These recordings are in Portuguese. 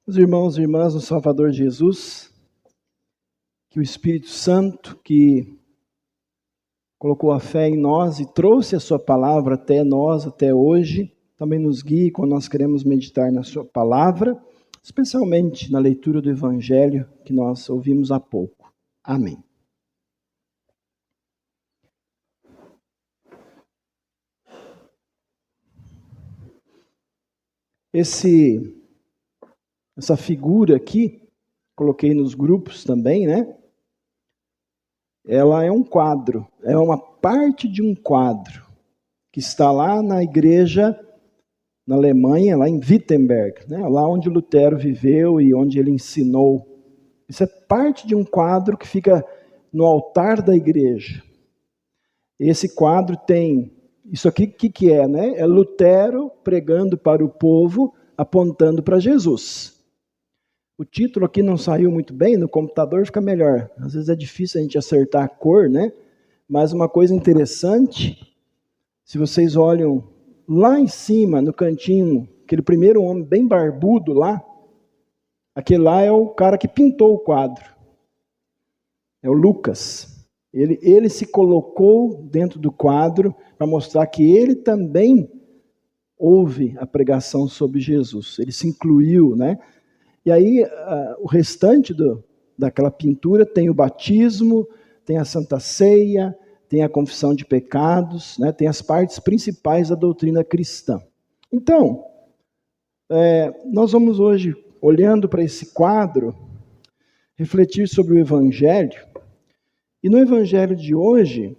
Os irmãos e irmãs no Salvador Jesus, que o Espírito Santo, que colocou a fé em nós e trouxe a sua palavra até nós, até hoje, também nos guie quando nós queremos meditar na sua palavra, especialmente na leitura do Evangelho que nós ouvimos há pouco. Amém. Essa figura aqui, coloquei nos grupos também, né? Ela é um quadro, é uma parte de um quadro que está lá na igreja na Alemanha, lá em Wittenberg, né? Lá onde Lutero viveu e onde ele ensinou. Isso é parte de um quadro que fica no altar da igreja. Esse quadro tem, isso aqui, o que é, né? É Lutero pregando para o povo, apontando para Jesus. O título aqui não saiu muito bem, no computador fica melhor. Às vezes é difícil a gente acertar a cor, né? Mas uma coisa interessante, se vocês olham lá em cima, no cantinho, aquele primeiro homem bem barbudo lá, aquele lá é o cara que pintou o quadro. É o Lucas. Ele se colocou dentro do quadro para mostrar que ele também ouve a pregação sobre Jesus. Ele se incluiu, né? E aí, o restante daquela pintura tem o batismo, tem a Santa Ceia, tem a confissão de pecados, né? Tem as partes principais da doutrina cristã. Então, nós vamos hoje, olhando para esse quadro, refletir sobre o Evangelho. E no Evangelho de hoje,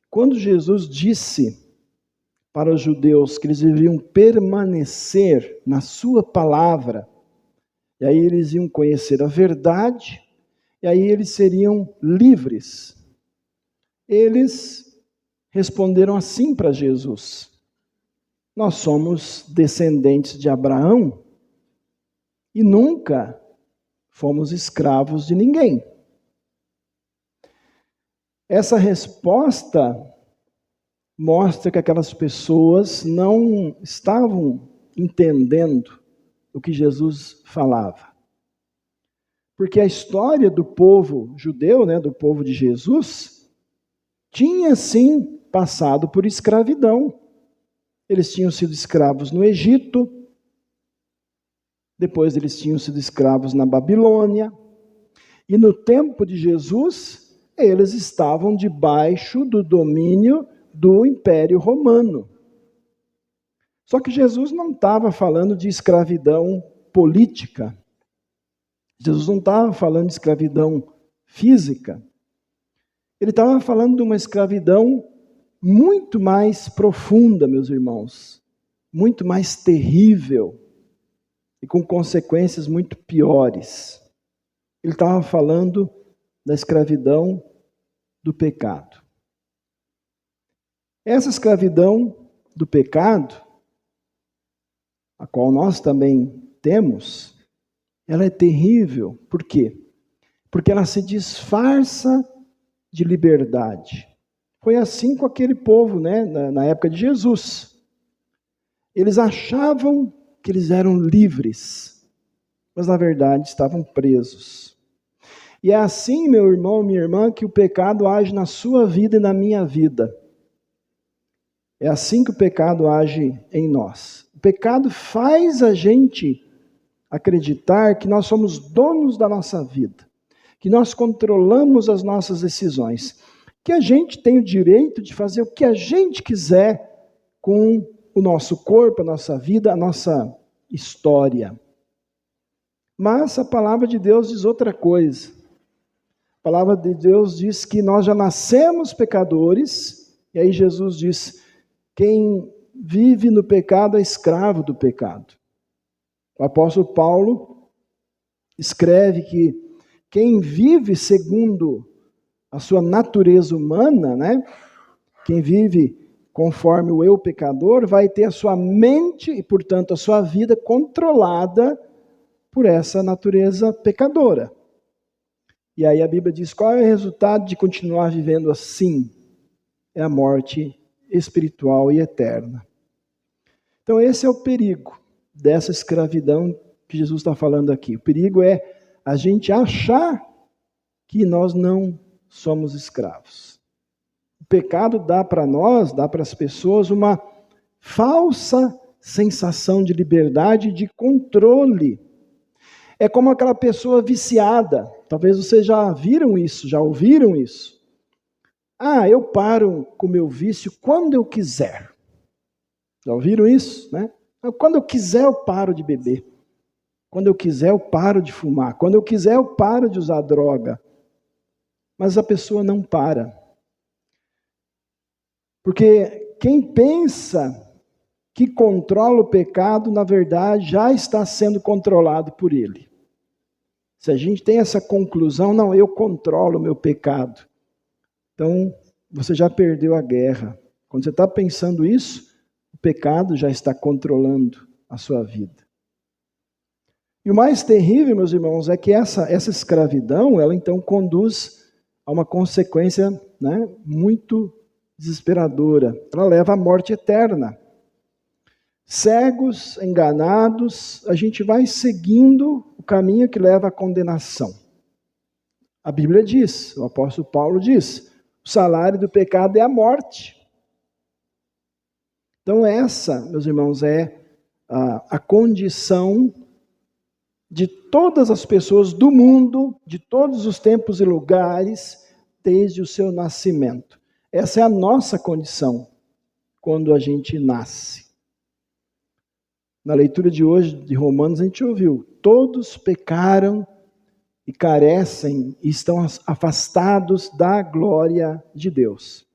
quando Jesus disse para os judeus que eles deveriam permanecer na sua palavra, e aí eles iam conhecer a verdade, e aí eles seriam livres. Eles responderam assim para Jesus: nós somos descendentes de Abraão e nunca fomos escravos de ninguém. Essa resposta mostra que aquelas pessoas não estavam entendendo o que Jesus falava. Porque a história do povo judeu, né, do povo de Jesus, tinha sim passado por escravidão. Eles tinham sido escravos no Egito, depois eles tinham sido escravos na Babilônia, e no tempo de Jesus, eles estavam debaixo do domínio do Império Romano. Só que Jesus não estava falando de escravidão política. Jesus não estava falando de escravidão física. Ele estava falando de uma escravidão muito mais profunda, meus irmãos. Muito mais terrível. E com consequências muito piores. Ele estava falando da escravidão do pecado. Essa escravidão do pecado, a qual nós também temos, ela é terrível. Por quê? Porque ela se disfarça de liberdade. Foi assim com aquele povo, né, na época de Jesus. Eles achavam que eles eram livres, mas na verdade estavam presos. E é assim, meu irmão, minha irmã, que o pecado age na sua vida e na minha vida. É assim que o pecado age em nós. O pecado faz a gente acreditar que nós somos donos da nossa vida, que nós controlamos as nossas decisões, que a gente tem o direito de fazer o que a gente quiser com o nosso corpo, a nossa vida, a nossa história. Mas a palavra de Deus diz outra coisa. A palavra de Deus diz que nós já nascemos pecadores, e aí Jesus diz: quem vive no pecado é escravo do pecado. O apóstolo Paulo escreve que quem vive segundo a sua natureza humana, né? Quem vive conforme o eu pecador, vai ter a sua mente e, portanto, a sua vida controlada por essa natureza pecadora. E aí a Bíblia diz: qual é o resultado de continuar vivendo assim? É a morte espiritual e eterna. Então esse é o perigo dessa escravidão que Jesus está falando aqui. O perigo é a gente achar que nós não somos escravos. O pecado dá para nós, dá para as pessoas uma falsa sensação de liberdade e de controle. É como aquela pessoa viciada. Talvez vocês já viram isso, já ouviram isso. Eu paro com o meu vício quando eu quiser. Já ouviram isso, né? Quando eu quiser eu paro de beber. Quando eu quiser eu paro de fumar. Quando eu quiser eu paro de usar droga. Mas a pessoa não para. Porque quem pensa que controla o pecado, na verdade, já está sendo controlado por ele. Se a gente tem essa conclusão, não, eu controlo o meu pecado. Então, você já perdeu a guerra. Quando você está pensando isso, o pecado já está controlando a sua vida. E o mais terrível, meus irmãos, é que essa escravidão, ela então conduz a uma consequência, né, muito desesperadora. Ela leva à morte eterna. Cegos, enganados, a gente vai seguindo o caminho que leva à condenação. A Bíblia diz, o apóstolo Paulo diz, o salário do pecado é a morte. Então essa, meus irmãos, é a condição de todas as pessoas do mundo, de todos os tempos e lugares, desde o seu nascimento. Essa é a nossa condição quando a gente nasce. Na leitura de hoje de Romanos a gente ouviu, todos pecaram e carecem e estão afastados da glória de Deus.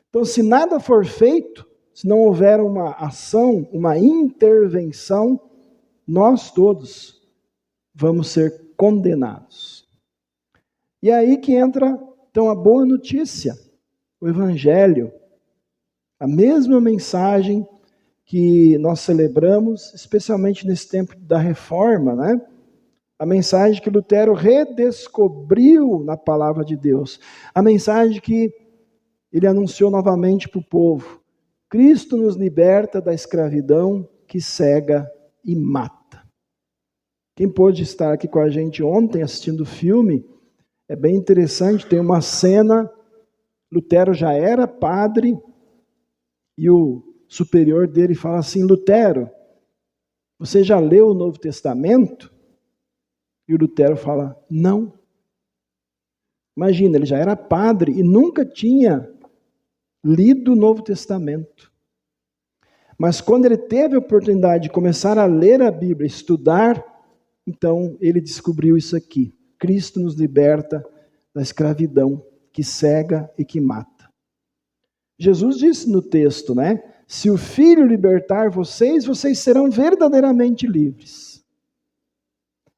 Então, se nada for feito, se não houver uma ação, uma intervenção, nós todos vamos ser condenados. E é aí que entra, então, a boa notícia, o Evangelho, a mesma mensagem que nós celebramos, especialmente nesse tempo da Reforma, né? A mensagem que Lutero redescobriu na palavra de Deus. A mensagem que ele anunciou novamente para o povo. Cristo nos liberta da escravidão que cega e mata. Quem pôde estar aqui com a gente ontem assistindo o filme, é bem interessante, tem uma cena, Lutero já era padre, e o superior dele fala assim, Lutero, você já leu o Novo Testamento? E o Lutero fala, não. Imagina, ele já era padre e nunca tinha lido o Novo Testamento. Mas quando ele teve a oportunidade de começar a ler a Bíblia, estudar, então ele descobriu isso aqui. Cristo nos liberta da escravidão que cega e que mata. Jesus disse no texto, né? Se o Filho libertar vocês, vocês serão verdadeiramente livres.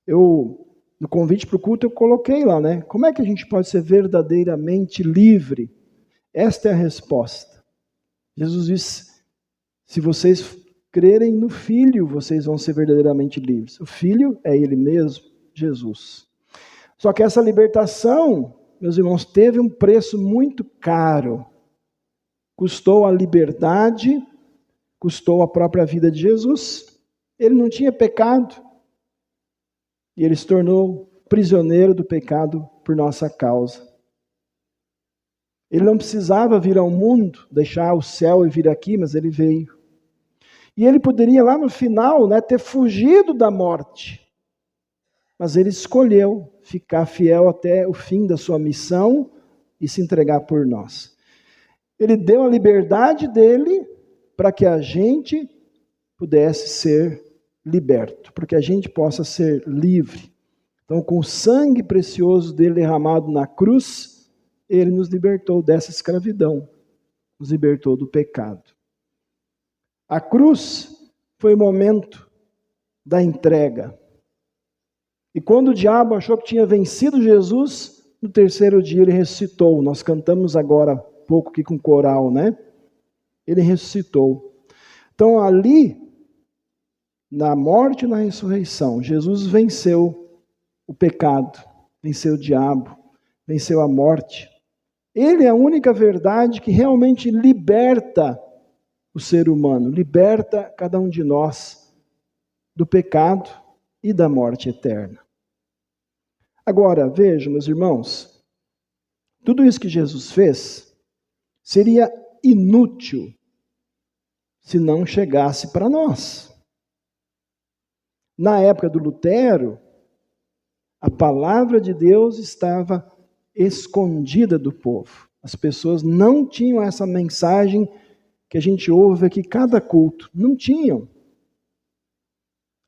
No convite para o culto, eu coloquei lá, né? Como é que a gente pode ser verdadeiramente livre? Esta é a resposta. Jesus disse, se vocês crerem no Filho, vocês vão ser verdadeiramente livres. O Filho é Ele mesmo, Jesus. Só que essa libertação, meus irmãos, teve um preço muito caro. Custou a liberdade, custou a própria vida de Jesus. Ele não tinha pecado. E ele se tornou prisioneiro do pecado por nossa causa. Ele não precisava vir ao mundo, deixar o céu e vir aqui, mas ele veio. E ele poderia lá no final, né, ter fugido da morte. Mas ele escolheu ficar fiel até o fim da sua missão e se entregar por nós. Ele deu a liberdade dele para que a gente pudesse ser liberto, para que a gente possa ser livre. Então, com o sangue precioso dele derramado na cruz, ele nos libertou dessa escravidão, nos libertou do pecado. A cruz foi o momento da entrega. E quando o diabo achou que tinha vencido Jesus, no terceiro dia ele ressuscitou. Nós cantamos agora há pouco aqui com o coral, né? Ele ressuscitou. Então ali, na morte e na ressurreição, Jesus venceu o pecado, venceu o diabo, venceu a morte. Ele é a única verdade que realmente liberta o ser humano, liberta cada um de nós do pecado e da morte eterna. Agora, vejam, meus irmãos, tudo isso que Jesus fez seria inútil se não chegasse para nós. Na época do Lutero, a palavra de Deus estava escondida do povo. As pessoas não tinham essa mensagem que a gente ouve aqui cada culto. Não tinham.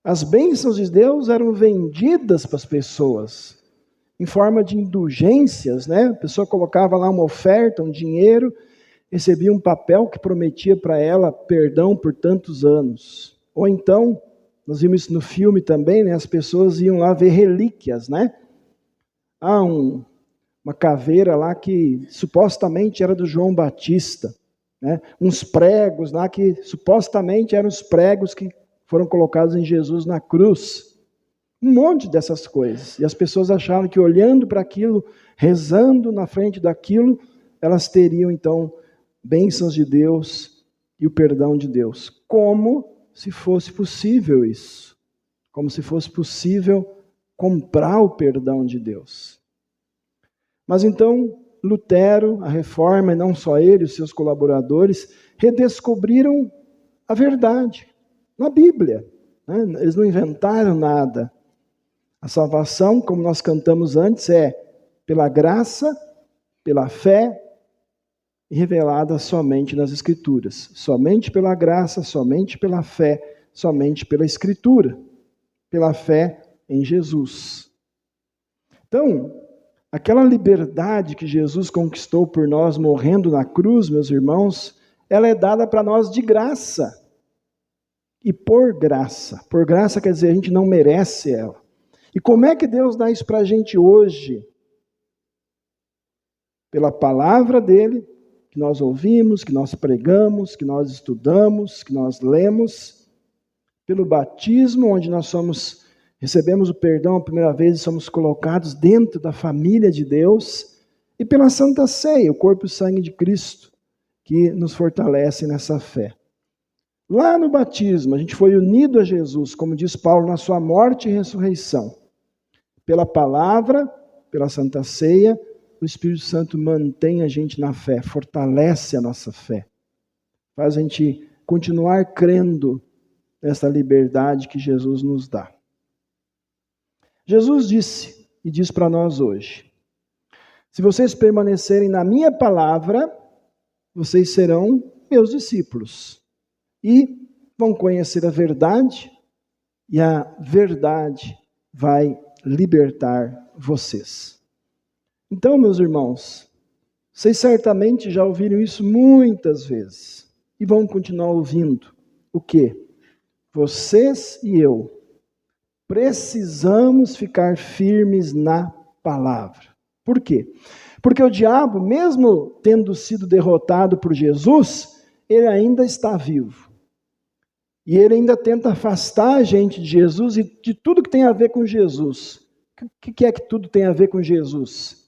As bênçãos de Deus eram vendidas para as pessoas em forma de indulgências, né? A pessoa colocava lá uma oferta, um dinheiro, recebia um papel que prometia para ela perdão por tantos anos. Ou então, nós vimos isso no filme também, né? As pessoas iam lá ver relíquias, né? Uma caveira lá que supostamente era do João Batista, né? Uns pregos lá que supostamente eram os pregos que foram colocados em Jesus na cruz. Um monte dessas coisas. E as pessoas achavam que olhando para aquilo, rezando na frente daquilo, elas teriam então bênçãos de Deus e o perdão de Deus. Como se fosse possível isso. Como se fosse possível comprar o perdão de Deus. Mas então, Lutero, a Reforma, e não só ele, os seus colaboradores, redescobriram a verdade na Bíblia. Né? Eles não inventaram nada. A salvação, como nós cantamos antes, é pela graça, pela fé, revelada somente nas Escrituras. Somente pela graça, somente pela fé, somente pela Escritura. Pela fé em Jesus. Então, aquela liberdade que Jesus conquistou por nós morrendo na cruz, meus irmãos, ela é dada para nós de graça. E por graça. Por graça quer dizer, a gente não merece ela. E como é que Deus dá isso para a gente hoje? Pela palavra dele, que nós ouvimos, que nós pregamos, que nós estudamos, que nós lemos. Pelo batismo, onde nós recebemos o perdão a primeira vez e somos colocados dentro da família de Deus. E pela Santa Ceia, o corpo e o sangue de Cristo, que nos fortalece nessa fé. Lá no batismo, a gente foi unido a Jesus, como diz Paulo, na sua morte e ressurreição. Pela palavra, pela Santa Ceia, o Espírito Santo mantém a gente na fé, fortalece a nossa fé. Faz a gente continuar crendo nessa liberdade que Jesus nos dá. Jesus disse, e diz para nós hoje, se vocês permanecerem na minha palavra, vocês serão meus discípulos. E vão conhecer a verdade, e a verdade vai libertar vocês. Então, meus irmãos, vocês certamente já ouviram isso muitas vezes, e vão continuar ouvindo. O quê? Vocês e eu precisamos ficar firmes na palavra. Por quê? Porque o diabo, mesmo tendo sido derrotado por Jesus, ele ainda está vivo. E ele ainda tenta afastar a gente de Jesus e de tudo que tem a ver com Jesus. O que é que tudo tem a ver com Jesus?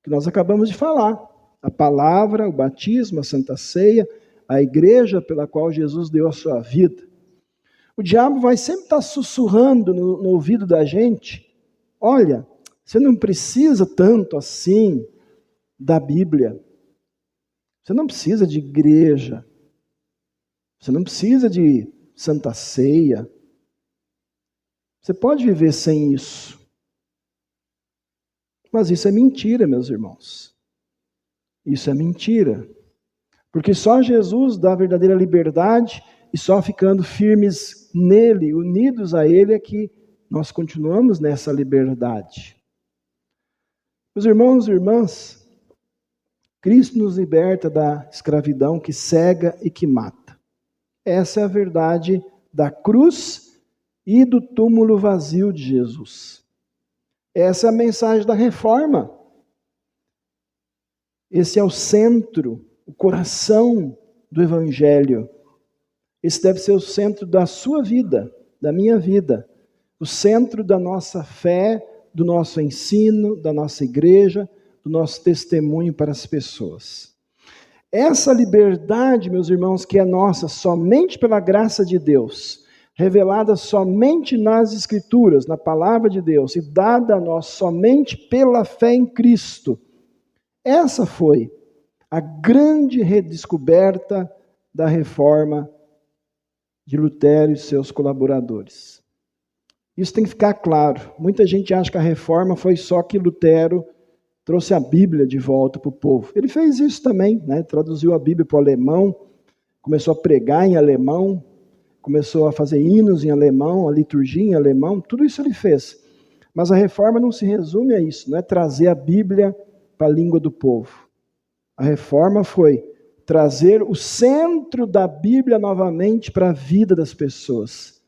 Que nós acabamos de falar. A palavra, o batismo, a Santa Ceia, a igreja pela qual Jesus deu a sua vida. O diabo vai sempre estar sussurrando no ouvido da gente. Olha, você não precisa tanto assim da Bíblia. Você não precisa de igreja. Você não precisa de Santa Ceia. Você pode viver sem isso. Mas isso é mentira, meus irmãos. Isso é mentira. Porque só Jesus dá a verdadeira liberdade e só ficando firmes nele, unidos a ele, é que nós continuamos nessa liberdade. Meus irmãos e irmãs, Cristo nos liberta da escravidão que cega e que mata. Essa é a verdade da cruz e do túmulo vazio de Jesus. Essa é a mensagem da reforma. Esse é o centro, o coração do Evangelho. Esse deve ser o centro da sua vida, da minha vida. O centro da nossa fé, do nosso ensino, da nossa igreja, do nosso testemunho para as pessoas. Essa liberdade, meus irmãos, que é nossa somente pela graça de Deus, revelada somente nas Escrituras, na palavra de Deus, e dada a nós somente pela fé em Cristo. Essa foi a grande redescoberta da reforma de Lutero e seus colaboradores. Isso tem que ficar claro. Muita gente acha que a reforma foi só que Lutero trouxe a Bíblia de volta para o povo. Ele fez isso também, né? Traduziu a Bíblia para o alemão, começou a pregar em alemão, começou a fazer hinos em alemão, a liturgia em alemão, tudo isso ele fez. Mas a reforma não se resume a isso, não é trazer a Bíblia para a língua do povo. A reforma foi trazer o centro da Bíblia novamente para a vida das pessoas.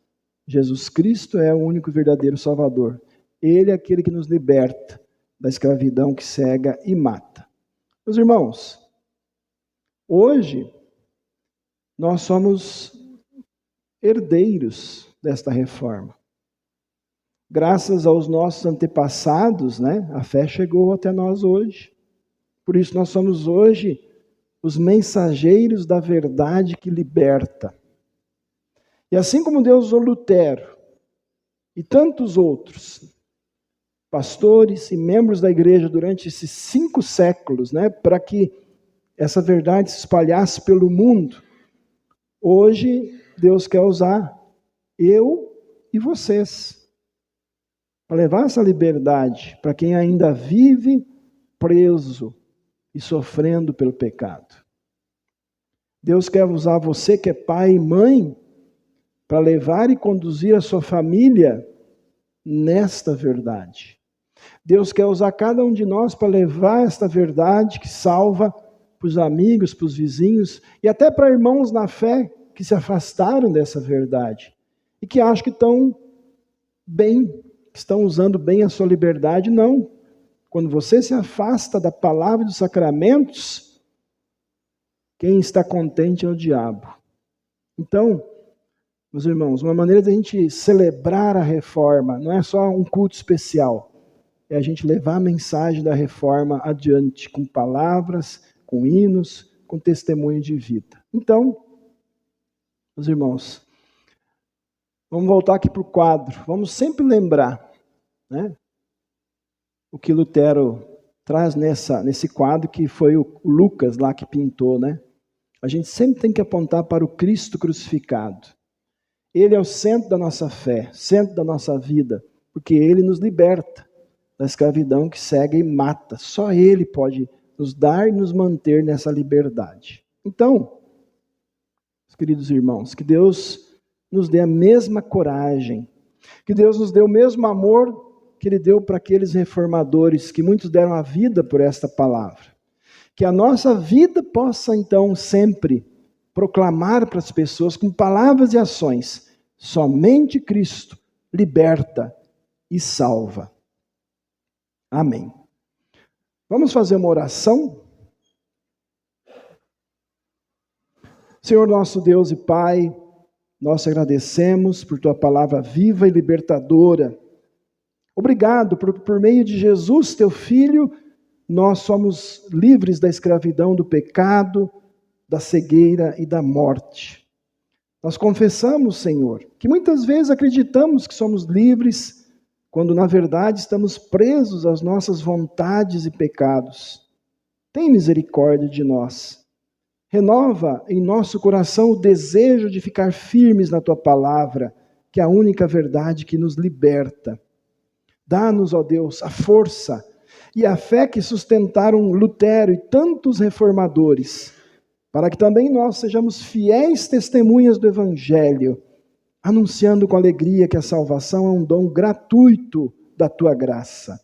Jesus Cristo é o único verdadeiro Salvador. Ele é aquele que nos liberta da escravidão que cega e mata. Meus irmãos, hoje nós somos herdeiros desta reforma. Graças aos nossos antepassados, né, a fé chegou até nós hoje. Por isso nós somos hoje os mensageiros da verdade que liberta. E assim como Deus usou Lutero e tantos outros pastores e membros da igreja durante esses 5 séculos, né, para que essa verdade se espalhasse pelo mundo, hoje Deus quer usar eu e vocês para levar essa liberdade para quem ainda vive preso e sofrendo pelo pecado. Deus quer usar você que é pai e mãe para levar e conduzir a sua família nesta verdade. Deus quer usar cada um de nós para levar esta verdade que salva para os amigos, para os vizinhos e até para irmãos na fé que se afastaram dessa verdade e que acham que estão bem, que estão usando bem a sua liberdade. Não. Quando você se afasta da palavra e dos sacramentos, quem está contente é o diabo. Então, meus irmãos, uma maneira de a gente celebrar a reforma não é só um culto especial, é a gente levar a mensagem da reforma adiante, com palavras, com hinos, com testemunho de vida. Então, meus irmãos, vamos voltar aqui para o quadro. Vamos sempre lembrar, né, o que Lutero traz nesse quadro, que foi o Lucas lá que pintou, né? A gente sempre tem que apontar para o Cristo crucificado. Ele é o centro da nossa fé, centro da nossa vida, porque Ele nos liberta da escravidão que cega e mata. Só Ele pode nos dar e nos manter nessa liberdade. Então, queridos irmãos, que Deus nos dê a mesma coragem, que Deus nos dê o mesmo amor que Ele deu para aqueles reformadores, que muitos deram a vida por esta palavra. Que a nossa vida possa, então, sempre proclamar para as pessoas, com palavras e ações, somente Cristo liberta e salva. Amém. Vamos fazer uma oração? Senhor nosso Deus e Pai, nós agradecemos por Tua palavra viva e libertadora. Obrigado por meio de Jesus, Teu Filho, nós somos livres da escravidão do pecado, da cegueira e da morte. Nós confessamos, Senhor, que muitas vezes acreditamos que somos livres, quando na verdade estamos presos às nossas vontades e pecados. Tem misericórdia de nós. Renova em nosso coração o desejo de ficar firmes na Tua palavra, que é a única verdade que nos liberta. Dá-nos, ó Deus, a força e a fé que sustentaram Lutero e tantos reformadores, para que também nós sejamos fiéis testemunhas do Evangelho, anunciando com alegria que a salvação é um dom gratuito da Tua graça.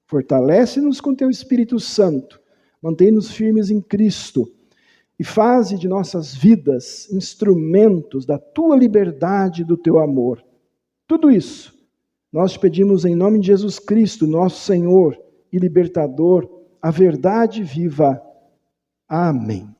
Fortalece-nos com Teu Espírito Santo, mantém-nos firmes em Cristo e faze de nossas vidas instrumentos da Tua liberdade e do Teu amor. Tudo isso nós te pedimos em nome de Jesus Cristo, nosso Senhor e Libertador, a verdade viva. Amém.